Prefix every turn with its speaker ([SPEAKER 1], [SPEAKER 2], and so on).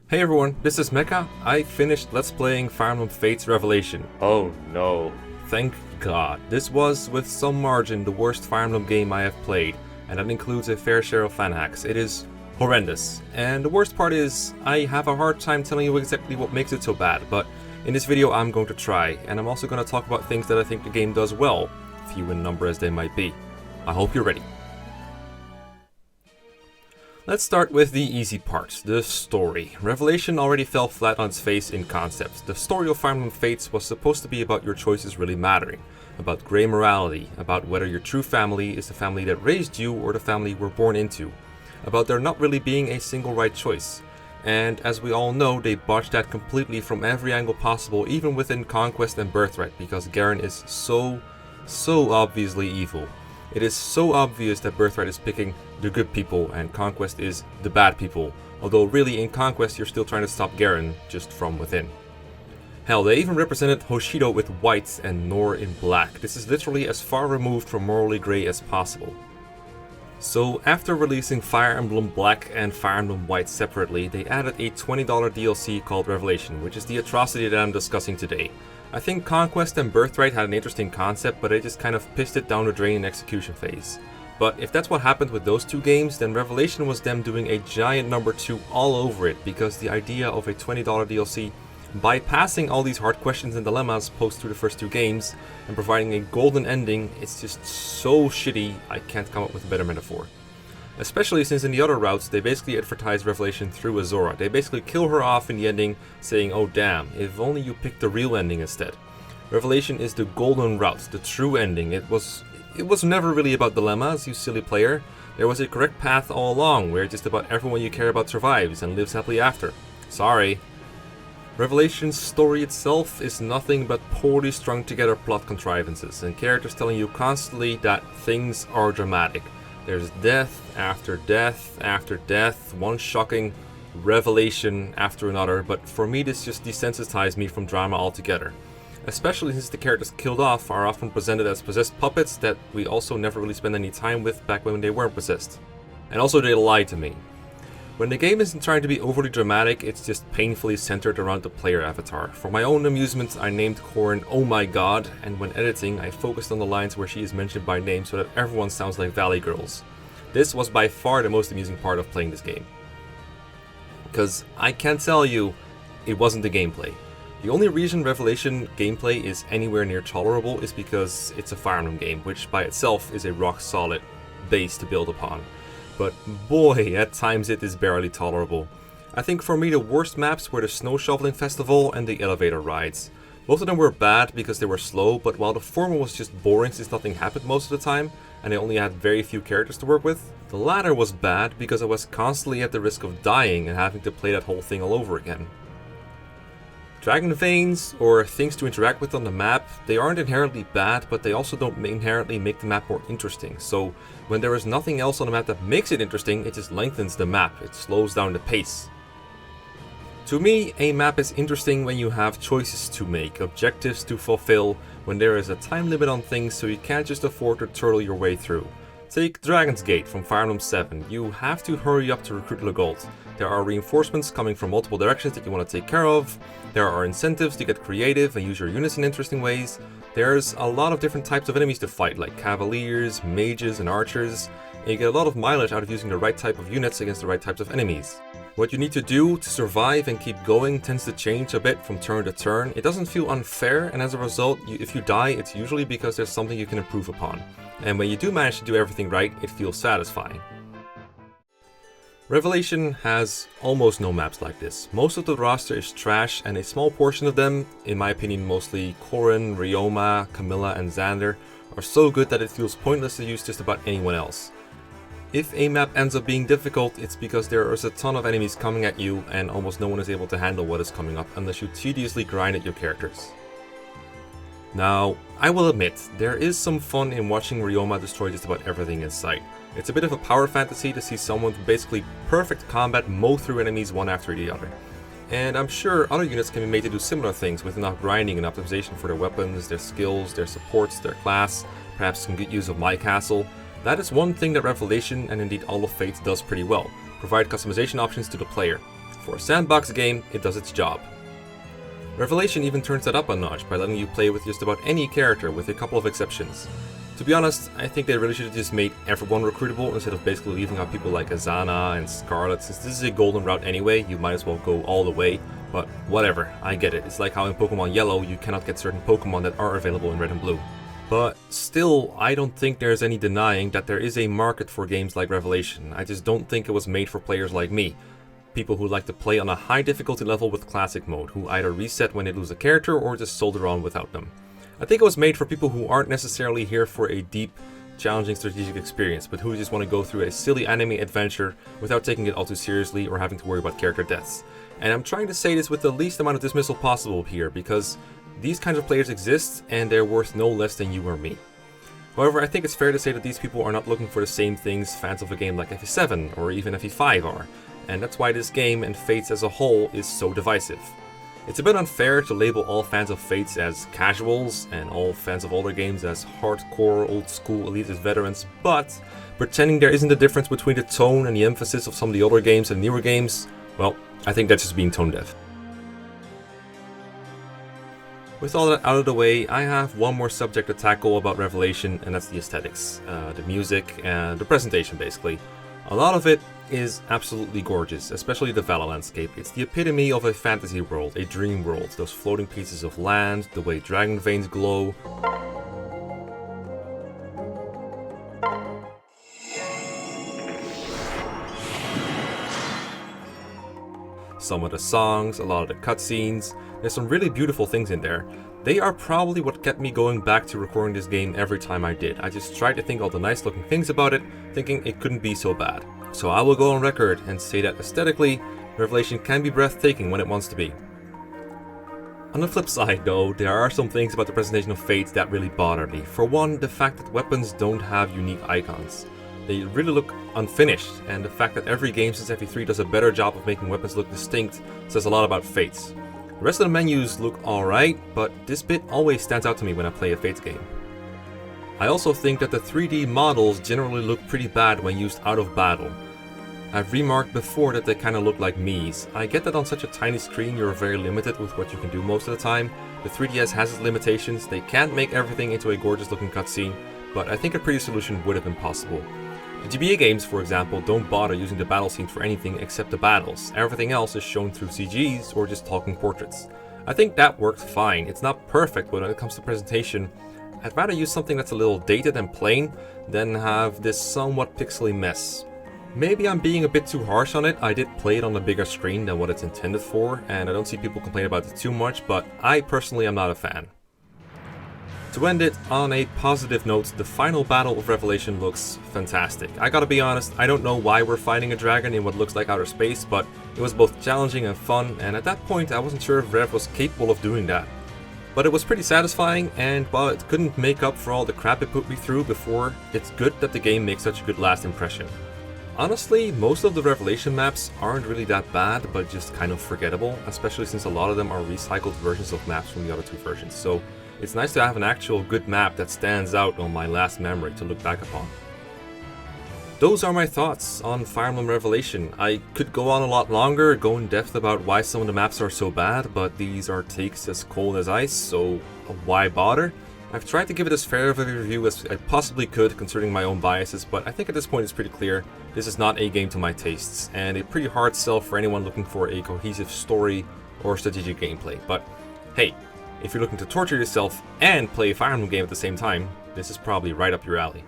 [SPEAKER 1] Hey everyone, this is Mekkah. I finished Let's Playing Fire Emblem Fates Revelation.
[SPEAKER 2] Oh no.
[SPEAKER 1] Thank God. This was, with some margin, the worst Fire Emblem game I have played, and that includes a fair share of fan hacks. It is horrendous. And the worst part is, I have a hard time telling you exactly what makes it so bad, but in this video I'm going to try, and I'm also going to talk about things that I think the game does well, few in number as they might be. I hope you're ready. Let's start with the easy part, the story. Revelation already fell flat on its face in concept. The story of Fire Emblem Fates was supposed to be about your choices really mattering, about grey morality, about whether your true family is the family that raised you or the family you were born into, about there not really being a single right choice. And as we all know, they botched that completely from every angle possible, even within Conquest and Birthright, because Garen is so obviously evil. It is so obvious that Birthright is picking the good people and Conquest is the bad people, although really in Conquest you're still trying to stop Garen just from within. Hell, they even represented Hoshido with white and Nor in black. This is literally as far removed from morally grey as possible. So after releasing Fire Emblem Black and Fire Emblem White separately, they added a $20 DLC called Revelation, which is the atrocity that I'm discussing today. I think Conquest and Birthright had an interesting concept, but they just kind of pissed it down the drain in execution phase. But if that's what happened with those two games, then Revelation was them doing a giant number 2 all over it, because the idea of a $20 DLC bypassing all these hard questions and dilemmas posed through the first two games and providing a golden ending, it's just so shitty I can't come up with a better metaphor. Especially since in the other routes, they basically advertise Revelation through Azora. They basically kill her off in the ending, saying, oh damn, if only you picked the real ending instead. Revelation is the golden route, the true ending. It was never really about dilemmas, you silly player. There was a correct path all along, where just about everyone you care about survives and lives happily after. Sorry. Revelation's story itself is nothing but poorly strung together plot contrivances, and characters telling you constantly that things are dramatic. There's death after death after death, one shocking revelation after another, but for me this just desensitized me from drama altogether. Especially since the characters killed off are often presented as possessed puppets that we also never really spend any time with back when they weren't possessed. And also they lie to me. When the game isn't trying to be overly dramatic, it's just painfully centered around the player avatar. For my own amusement, I named Corrin Oh My God, and when editing, I focused on the lines where she is mentioned by name so that everyone sounds like Valley Girls. This was by far the most amusing part of playing this game. Because I can't tell you, it wasn't the gameplay. The only reason Revelation gameplay is anywhere near tolerable is because it's a Fire Emblem game, which by itself is a rock solid base to build upon. But boy, at times it is barely tolerable. I think for me the worst maps were the Snow Shoveling Festival and the elevator rides. Both of them were bad because they were slow, but while the former was just boring since nothing happened most of the time, and I only had very few characters to work with, the latter was bad because I was constantly at the risk of dying and having to play that whole thing all over again. Dragon veins, or things to interact with on the map, they aren't inherently bad, but they also don't inherently make the map more interesting. So when there is nothing else on the map that makes it interesting, it just lengthens the map, it slows down the pace. To me, a map is interesting when you have choices to make, objectives to fulfill, when there is a time limit on things so you can't just afford to turtle your way through. Take Dragon's Gate from Fire Emblem 7. You have to hurry up to recruit Legault. There are reinforcements coming from multiple directions that you want to take care of. There are incentives to get creative and use your units in interesting ways. There's a lot of different types of enemies to fight, like cavaliers, mages, and archers. And you get a lot of mileage out of using the right type of units against the right types of enemies. What you need to do to survive and keep going tends to change a bit from turn to turn. It doesn't feel unfair, and as a result, if you die, it's usually because there's something you can improve upon. And when you do manage to do everything right, it feels satisfying. Revelation has almost no maps like this. Most of the roster is trash, and a small portion of them, in my opinion mostly Corrin, Ryoma, Camilla, and Xander, are so good that it feels pointless to use just about anyone else. If a map ends up being difficult, it's because there is a ton of enemies coming at you and almost no one is able to handle what is coming up unless you tediously grind at your characters. Now, I will admit, there is some fun in watching Ryoma destroy just about everything in sight. It's a bit of a power fantasy to see someone with basically perfect combat mow through enemies one after the other. And I'm sure other units can be made to do similar things with enough grinding and optimization for their weapons, their skills, their supports, their class, perhaps some good use of My Castle. That is one thing that Revelation, and indeed all of Fates, does pretty well, provide customization options to the player. For a sandbox game, it does its job. Revelation even turns that up a notch by letting you play with just about any character, with a couple of exceptions. To be honest, I think they really should have just made everyone recruitable instead of basically leaving out people like Azana and Scarlet. Since this is a golden route anyway, you might as well go all the way. But whatever, I get it. It's like how in Pokemon Yellow you cannot get certain Pokemon that are available in Red and Blue. But still, I don't think there's any denying that there is a market for games like Revelation. I just don't think it was made for players like me. People who like to play on a high difficulty level with classic mode, who either reset when they lose a character or just soldier on without them. I think it was made for people who aren't necessarily here for a deep, challenging strategic experience, but who just want to go through a silly anime adventure without taking it all too seriously or having to worry about character deaths. And I'm trying to say this with the least amount of dismissal possible here, because these kinds of players exist and they're worth no less than you or me. However, I think it's fair to say that these people are not looking for the same things fans of a game like FE7 or even FE5 are, and that's why this game and Fates as a whole is so divisive. It's a bit unfair to label all fans of Fates as casuals and all fans of older games as hardcore, old school, elitist veterans, but pretending there isn't a difference between the tone and the emphasis of some of the older games and newer games, well, I think that's just being tone deaf. With all that out of the way, I have one more subject to tackle about Revelation, and that's the aesthetics, the music, and the presentation basically. A lot of it is absolutely gorgeous, especially the valley landscape. It's the epitome of a fantasy world, a dream world. Those floating pieces of land, the way dragon veins glow. Some of the songs, a lot of the cutscenes, there's some really beautiful things in there. They are probably what kept me going back to recording this game every time I did. I just tried to think all the nice looking things about it, thinking it couldn't be so bad. So I will go on record and say that aesthetically, Revelation can be breathtaking when it wants to be. On the flip side though, there are some things about the presentation of Fates that really bother me. For one, the fact that weapons don't have unique icons. They really look unfinished, and the fact that every game since FE3 does a better job of making weapons look distinct says a lot about Fates. The rest of the menus look alright, but this bit always stands out to me when I play a Fates game. I also think that the 3D models generally look pretty bad when used out of battle. I've remarked before that they kinda look like Mii's. I get that on such a tiny screen you're very limited with what you can do most of the time. The 3DS has its limitations, they can't make everything into a gorgeous looking cutscene, but I think a pretty solution would have been possible. The GBA games, for example, don't bother using the battle scenes for anything except the battles. Everything else is shown through CGs or just talking portraits. I think that worked fine. It's not perfect, but when it comes to presentation, I'd rather use something that's a little dated and plain than have this somewhat pixely mess. Maybe I'm being a bit too harsh on it. I did play it on a bigger screen than what it's intended for, and I don't see people complain about it too much, but I personally am not a fan. To end it on a positive note, the final battle of Revelation looks fantastic. I gotta be honest, I don't know why we're fighting a dragon in what looks like outer space, but it was both challenging and fun, and at that point I wasn't sure if Rev was capable of doing that. But it was pretty satisfying, and while it couldn't make up for all the crap it put me through before, it's good that the game makes such a good last impression. Honestly, most of the Revelation maps aren't really that bad, but just kind of forgettable, especially since a lot of them are recycled versions of maps from the other two versions, so it's nice to have an actual good map that stands out on my last memory to look back upon. Those are my thoughts on Fire Emblem Revelation. I could go on a lot longer, go in depth about why some of the maps are so bad, but these are takes as cold as ice, so why bother? I've tried to give it as fair of a review as I possibly could considering my own biases, but I think at this point it's pretty clear this is not a game to my tastes, and a pretty hard sell for anyone looking for a cohesive story or strategic gameplay. But hey, if you're looking to torture yourself and play a Fire Emblem game at the same time, this is probably right up your alley.